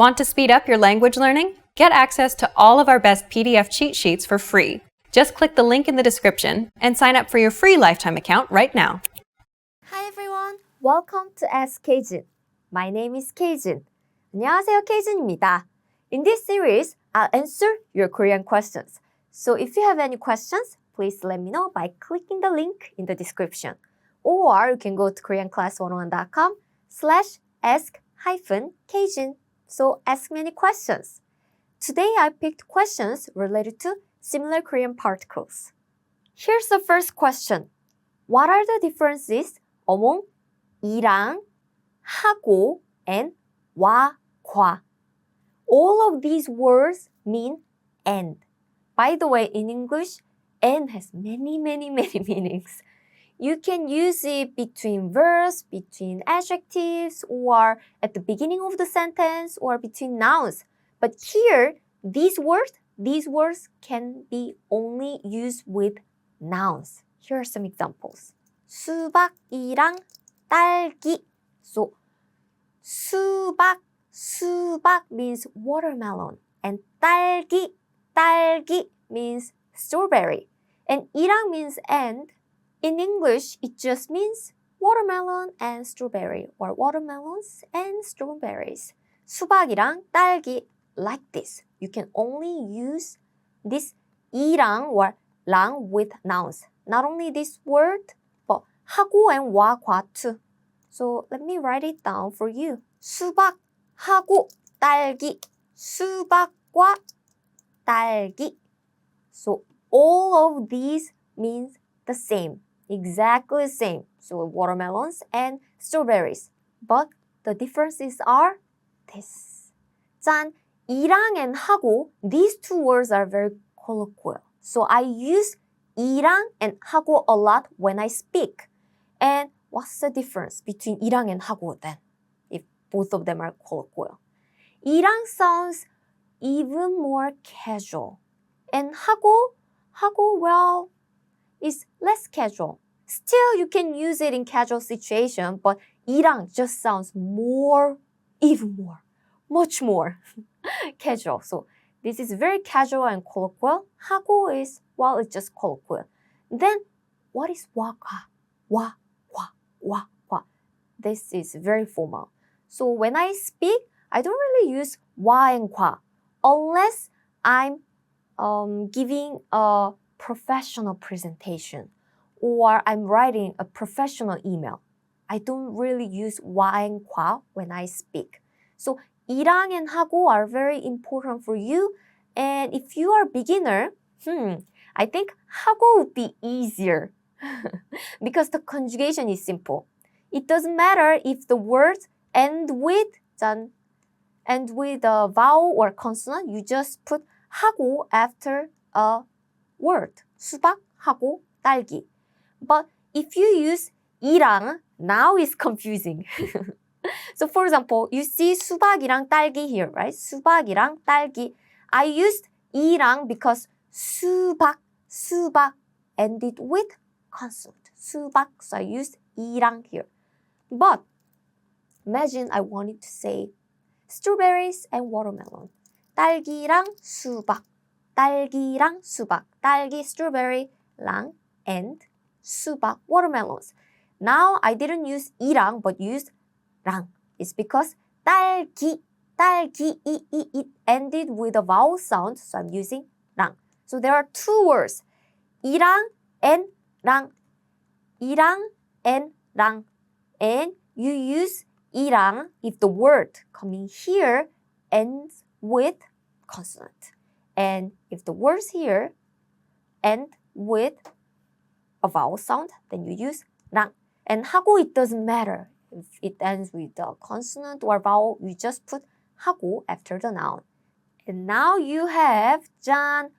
Want to speed up your language learning? Get access to all of our best PDF cheat sheets for free. Just click the link in the description and sign up for your free lifetime account right now. Hi everyone, welcome to Ask K-Jin. My name is K-Jin. 안녕하세요, K-Jin입니다. In this series, I'll answer your Korean questions. So if you have any questions, please let me know by clicking the link in the description. Or you can go to koreanclass101.com/ask-K-Jin. So ask me any questions. Today I picked questions related to similar Korean particles. Here's the first question. What are the differences among 이랑, 하고, and 와, 과? All of these words mean and. By the way, in English, and has many meanings. You can use it between verbs, between adjectives, or at the beginning of the sentence, or between nouns. But here, these words can be only used with nouns. Here are some examples. 수박이랑 딸기. So, 수박 means watermelon. And 딸기 means strawberry. And 이랑 means and. In English, it just means watermelon and strawberry, or watermelons and strawberries. 수박이랑 딸기, like this. You can only use this 이랑 or 랑 with nouns. Not only this word, but 하고 and 와, 과 too. So let me write it down for you. 수박, 하고, 딸기. 수박과 딸기. So all of these means the same. Exactly the same. So watermelons and strawberries. But the differences are this. 짠, 이랑 and 하고, these two words are very colloquial. So I use 이랑 and 하고 a lot when I speak. And what's the difference between 이랑 and 하고 then? If both of them are colloquial. 이랑 sounds even more casual. And 하고, well, is less casual. Still, you can use it in casual situation, but 이랑 just sounds much more casual. So this is very casual and colloquial. 하고 is, well, it's just colloquial. Then, what is 와, 과? 와. This is very formal. So when I speak, I don't really use 와 and 과 unless I'm giving a professional presentation or I'm writing a professional email. I don't really use 와 and 과 when I speak. So 이랑 and 하고 are very important for you. And if you are a beginner, I think 하고 would be easier because the conjugation is simple. It doesn't matter if the words end with a vowel or consonant. You just put 하고 after a word. 수박, 하고, 딸기. But if you use 이랑, now it's confusing. So for example, you see 수박이랑 딸기 here, right? 수박이랑 딸기. I used 이랑 because 수박 ended with consonant. 수박, so I used 이랑 here. But imagine I wanted to say strawberries and watermelon. 딸기랑 수박. 딸기, strawberry, 랑, and 수박, watermelons. Now I didn't use 이랑 but used 랑. It's because 딸기, it ended with a vowel sound, so I'm using 랑. So there are two words, 이랑 and 랑. And you use 이랑 if the word coming here ends with consonant. And if the words here end with a vowel sound, then you use 랑. And 하고, it doesn't matter. If it ends with a consonant or vowel, you just put 하고 after the noun. And now you have 짠,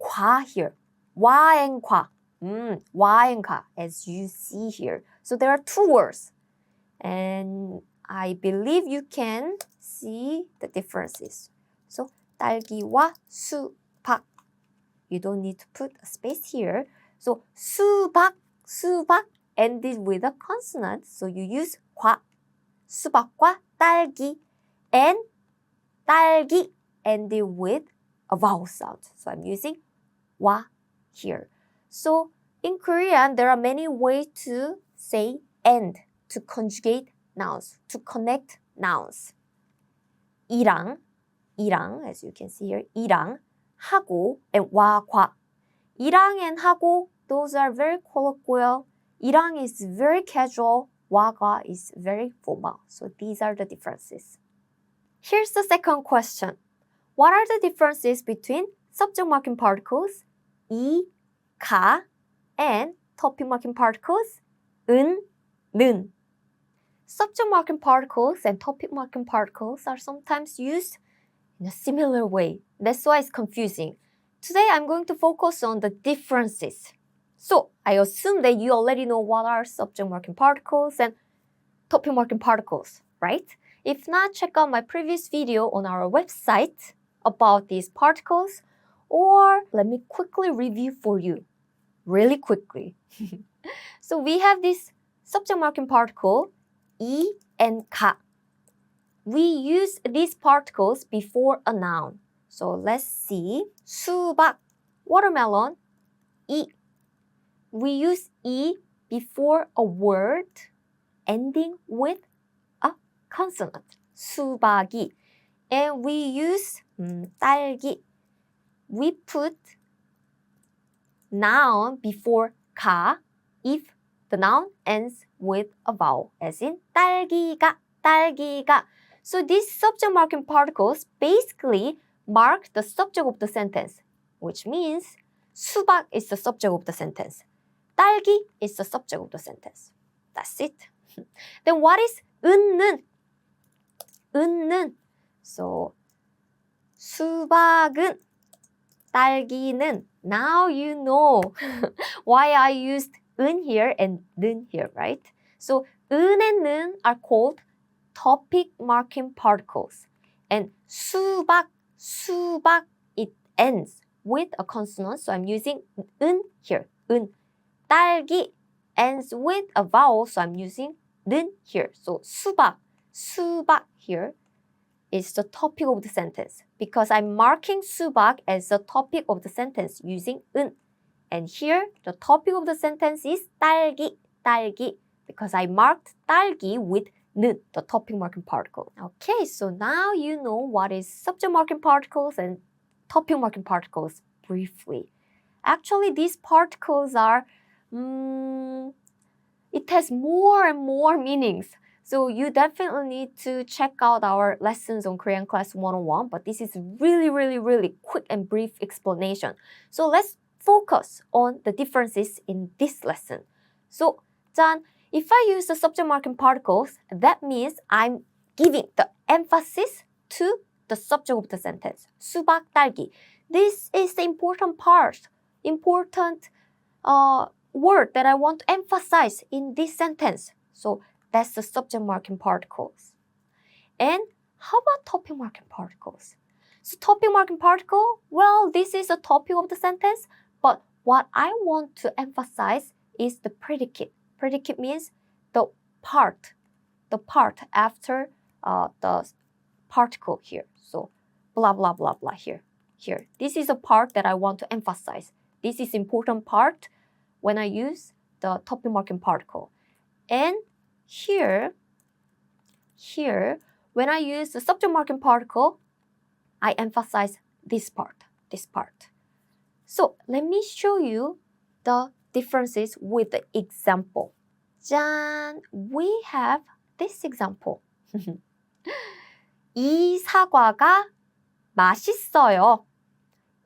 과 here. 와 and 과. 와 and 과, as you see here. So there are two words. And I believe you can see the differences. So 딸기와 수박. You don't need to put a space here. So 수박 ended with a consonant. So you use 과. 수박과 딸기. And 딸기 ending with a vowel sound. So I'm using wa here. So in Korean, there are many ways to say and, to conjugate nouns, to connect nouns. 이랑, as you can see here, 이랑, 하고, and 와, 과. 이랑 and 하고, those are very colloquial. 이랑 is very casual. 와가 is very formal. So these are the differences. Here's the second question. What are the differences between subject marking particles, 이, 가, and topic marking particles, 은, 는? Subject marking particles and topic marking particles are sometimes used in a similar way. That's why it's confusing. Today, I'm going to focus on the differences. So, I assume that you already know what are subject marking particles and topic marking particles, right? If not, check out my previous video on our website about these particles, or let me quickly review for you, really quickly. So, we have this subject marking particle, 이 and 가. We use these particles before a noun. So let's see. 수박, watermelon, 이. We use 이 before a word ending with a consonant. 수박이. And we use 딸기. We put noun before 가 if the noun ends with a vowel, as in 딸기가, 딸기가. So these subject marking particles basically mark the subject of the sentence, which means 수박 is the subject of the sentence. 딸기 is the subject of the sentence. That's it. Then what is 은는? 은는. So 수박은, 딸기는. Now you know why I used 은 here and 는 here, right? So 은 and 는 are called topic marking particles. And 수박, it ends with a consonant, so I'm using 은 here, 은. 딸기 ends with a vowel, so I'm using 는 here. So 수박 here is the topic of the sentence because I'm marking 수박 as the topic of the sentence using 은. And here, the topic of the sentence is 딸기, because I marked 딸기 with 는, the topic marking particle. Okay, so now you know what is subject marking particles and topic marking particles briefly. Actually, these particles are, it has more and more meanings. So you definitely need to check out our lessons on Korean Class 101, but this is really quick and brief explanation. So let's focus on the differences in this lesson. So, 짠, if I use the subject marking particles, that means I'm giving the emphasis to the subject of the sentence. 수박, 딸기. This is the important part, important word that I want to emphasize in this sentence. So that's the subject marking particles. And how about topic marking particles? So topic marking particle, well, this is a topic of the sentence, but what I want to emphasize is the predicate. Predicate means the part after the particle here. So blah, blah, blah, blah here. This is a part that I want to emphasize. This is important part when I use the topic marking particle. And here, when I use the subject marking particle, I emphasize this part. So let me show you the differences with the example. 짠! We have this example. 이 사과가 맛있어요.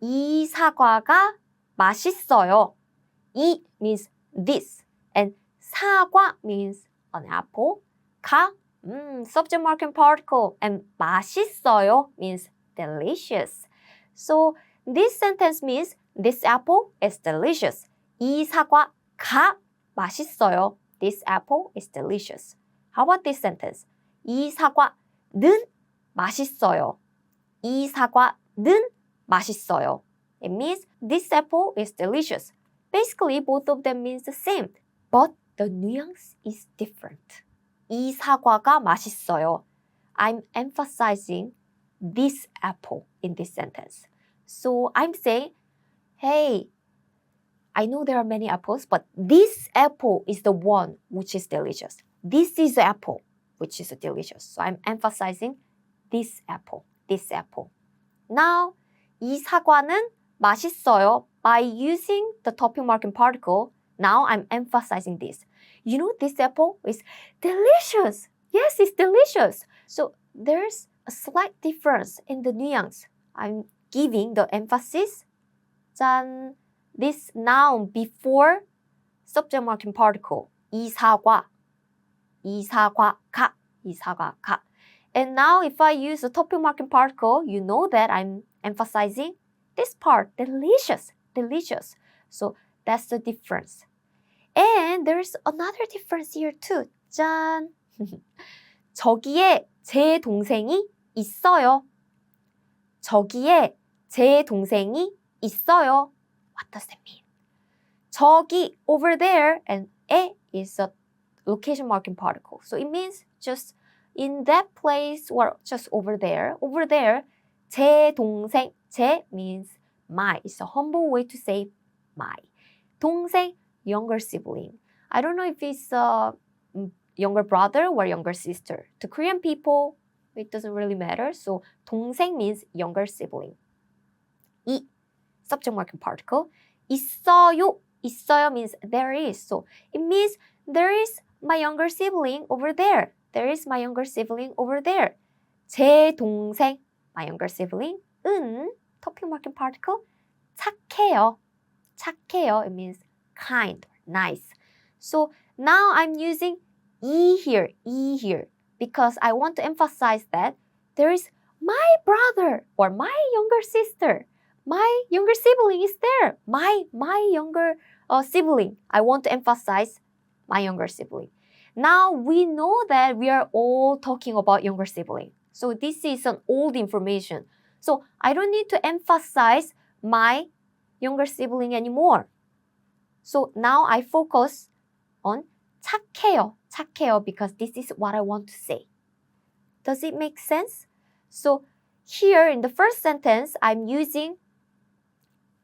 이 사과가 맛있어요. 이 means this, and 사과 means an apple. 가, subject marking particle, and 맛있어요 means delicious. So this sentence means this apple is delicious. 이 사과가 맛있어요. This apple is delicious. How about this sentence? 이 사과는 맛있어요. 이 사과는 맛있어요. It means this apple is delicious. Basically, both of them means the same, but the nuance is different. 이 사과가 맛있어요. I'm emphasizing this apple in this sentence. So I'm saying, hey, I know there are many apples, but this apple is the one which is delicious. This is the apple which is delicious. So I'm emphasizing this apple, this apple. Now, 이 사과는 맛있어요. By using the topic marking particle, now I'm emphasizing this. You know, this apple is delicious. Yes, it's delicious. So there's a slight difference in the nuance. I'm giving the emphasis 짠, this noun before subject marking particle. 이 사과, 가. And now if I use the topic marking particle, you know that I'm emphasizing this part, delicious. So that's the difference. And there's another difference here too. 짠. 저기에 제 동생이 있어요. 저기에 제 동생이 있어요. What does that mean? 저기, over there, and 에 is a location marking particle. So it means just in that place or just over there. Over there, 제 동생, 제 means my. It's a humble way to say my. 동생, younger sibling. I don't know if it's a younger brother or younger sister. To Korean people, it doesn't really matter. So 동생 means younger sibling. 이, subject marking particle. 있어요. 있어요 means there is. So it means there is my younger sibling over there. There is my younger sibling over there. 제 동생, my younger sibling. 은, topic marking particle. 착해요. 착해요. It means kind, nice. So now I'm using 이 here, because I want to emphasize that there is my brother or my younger sister. My younger sibling is there. My younger sibling. I want to emphasize my younger sibling. Now we know that we are all talking about younger sibling. So this is an old information. So I don't need to emphasize my younger sibling anymore. So now I focus on 착해요. 착해요 because this is what I want to say. Does it make sense? So here in the first sentence, I'm using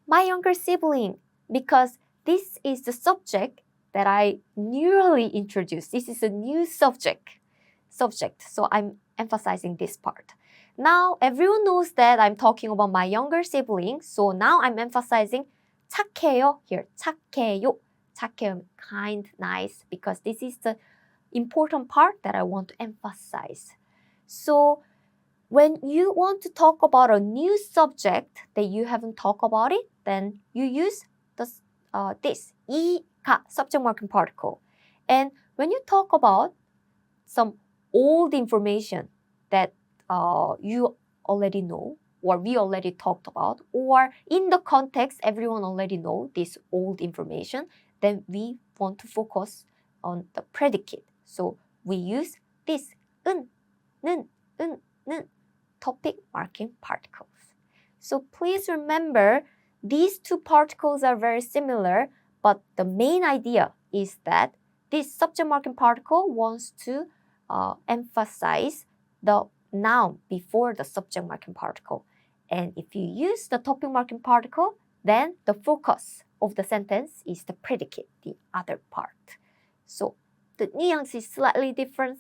my younger sibling because this is the subject that I newly introduced. This is a new subject. So I'm emphasizing this part. Now everyone knows that I'm talking about my younger sibling. So now I'm emphasizing 착해요 here. 착해요. 착해요, kind, nice, because this is the important part that I want to emphasize. So when you want to talk about a new subject that you haven't talked about it, then you use this 이가 subject marking particle. And when you talk about some old information that you already know, or we already talked about, or in the context everyone already know this old information, then we want to focus on the predicate. So we use this 은, topic marking particles. So please remember, these two particles are very similar, but the main idea is that this subject marking particle wants to emphasize the noun before the subject marking particle. And if you use the topic marking particle, then the focus of the sentence is the predicate, the other part. So the nuance is slightly different.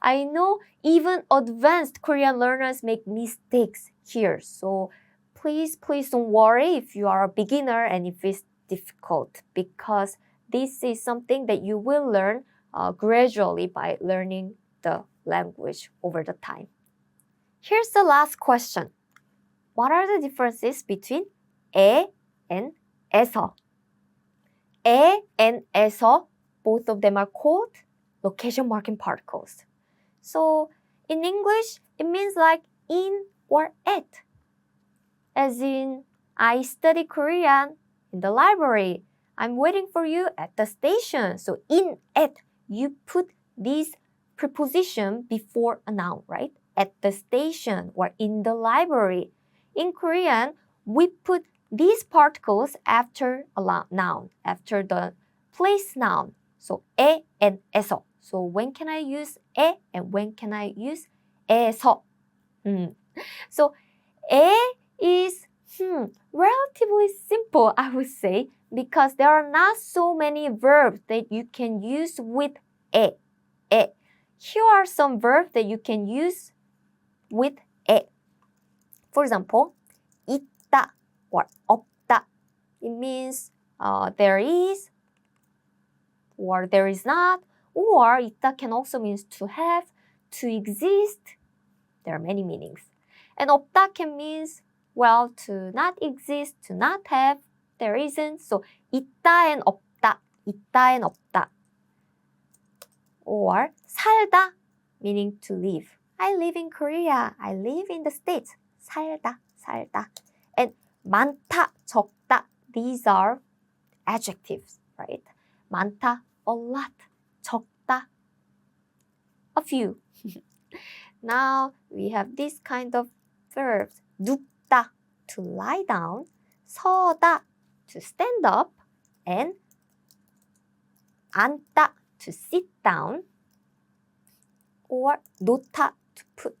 I know even advanced Korean learners make mistakes here. So please don't worry if you are a beginner and if it's difficult, because this is something that you will learn gradually by learning the language over the time. Here's the last question. What are the differences between 에 and 에서? 에 and 에서, both of them are called location marking particles. So in English, it means like in or at. As in, I study Korean in the library. I'm waiting for you at the station. So in, at, you put this preposition before a noun, right? At the station or in the library. In Korean, we put these particles after a noun, after the place noun. So 에 and 에서. So when can I use 에 and when can I use 에서. So 에 is relatively simple, I would say, because there are not so many verbs that you can use with 에. Here are some verbs that you can use with 에. For example, 있다 or 없다. It means there is or there is not, or 있다 can also mean to have, to exist. There are many meanings. And 없다 can mean, well, to not exist, to not have, there isn't. So 있다 and 없다, 있다 and 없다. Or 살다, meaning to live. I live in Korea. I live in the States. 살다, 살다. And 많다, 적다. These are adjectives, right? 많다, a lot. 적다, a few. Now we have this kind of verbs. 눕다, to lie down. 서다, to stand up. And 앉다, to sit down. Or 놓다, to put.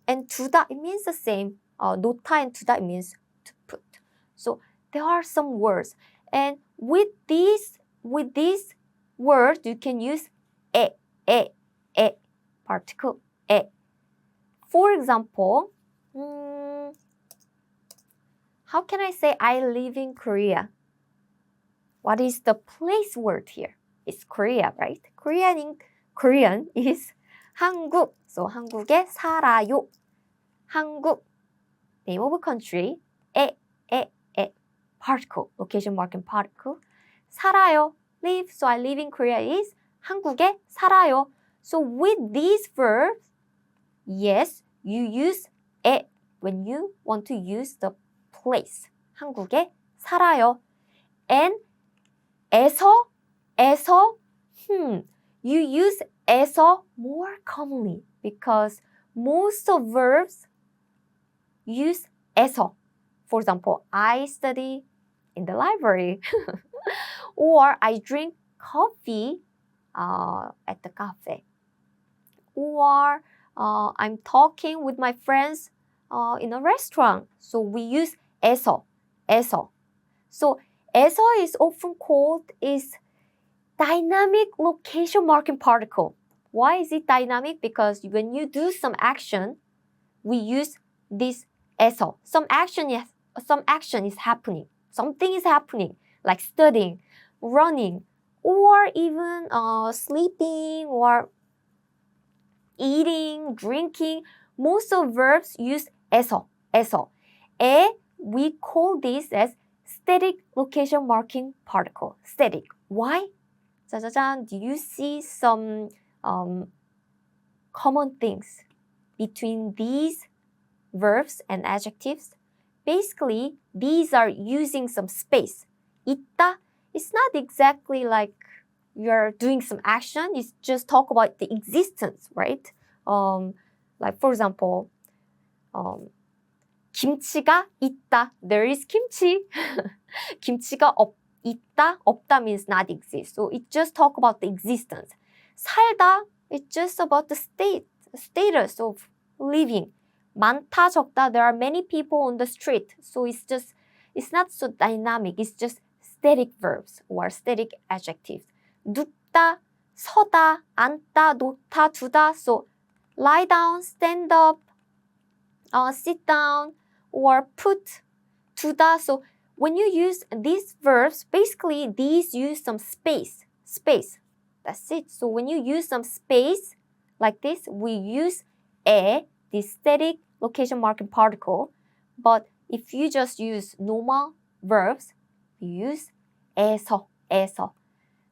And 두다, it means the same. 놓다 and 두다, it means to put. So there are some words. And with these words, you can use 에, particle 에. For example, how can I say I live in Korea? What is the place word here? It's Korea, right? Korean is 한국. So 한국에 살아요. 한국, name of a country. 에. Particle, location marking particle. 살아요, live. So I live in Korea is 한국에 살아요. So with these verbs, yes, you use 에 when you want to use the place. 한국에 살아요. And 에서, you use 에서 more commonly because most of verbs use 에서. For example, I study in the library or I drink coffee at the cafe, or I'm talking with my friends in a restaurant. So we use 에서. So 에서 is often called is dynamic location marking particle. Why is it dynamic? Because when you do some action, we use this 에서. Some action is happening. Something is happening, like studying, running, or even sleeping or eating, drinking. Most of verbs use 에서. 에, we call this as static location marking particle. Static. Why? 짜자잔, do you see some common things between these verbs and adjectives? Basically, these are using some space. 있다 is not exactly like you're doing some action. It's just talk about the existence, right? Like for example, 김치가 있다. There is kimchi. 김치가 있다. 없다 means not exist. So it just talk about the existence. 살다, it's just about the status of living. 많다, 적다, there are many people on the street. So it's not so dynamic. It's just static verbs or static adjectives. 눕다, 서다, 앉다, 놓다, 두다. So lie down, stand up, sit down, or put, 두다. So when you use these verbs, basically these use some space. That's it. So when you use some space like this, we use 에, the static location marking particle. But if you just use normal verbs, you use 에서.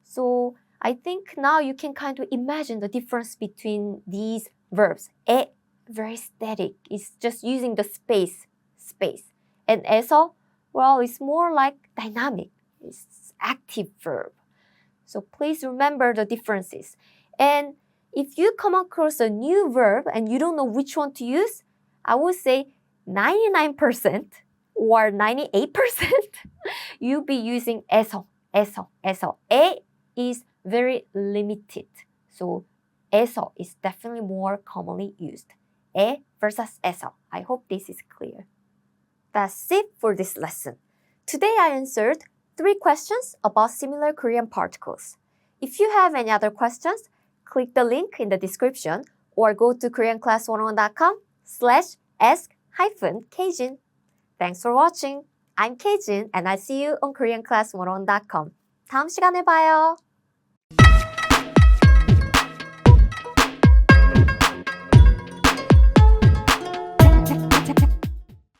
So I think now you can kind of imagine the difference between these verbs. 에, very static. It's just using the space. And 에서, well, it's more like dynamic. It's active verb. So please remember the differences. And if you come across a new verb and you don't know which one to use, I would say 99% or 98% you'll be using 에서. 에 is very limited. So 에서 is definitely more commonly used. 에 versus 에서. I hope this is clear. That's it for this lesson. Today I answered 3 questions about similar Korean particles. If you have any other questions, click the link in the description or go to koreanclass101.com/ask-K-Jin. Thanks for watching. I'm K-Jin and I'll see you on koreanclass101.com. 다음 시간에 봐요.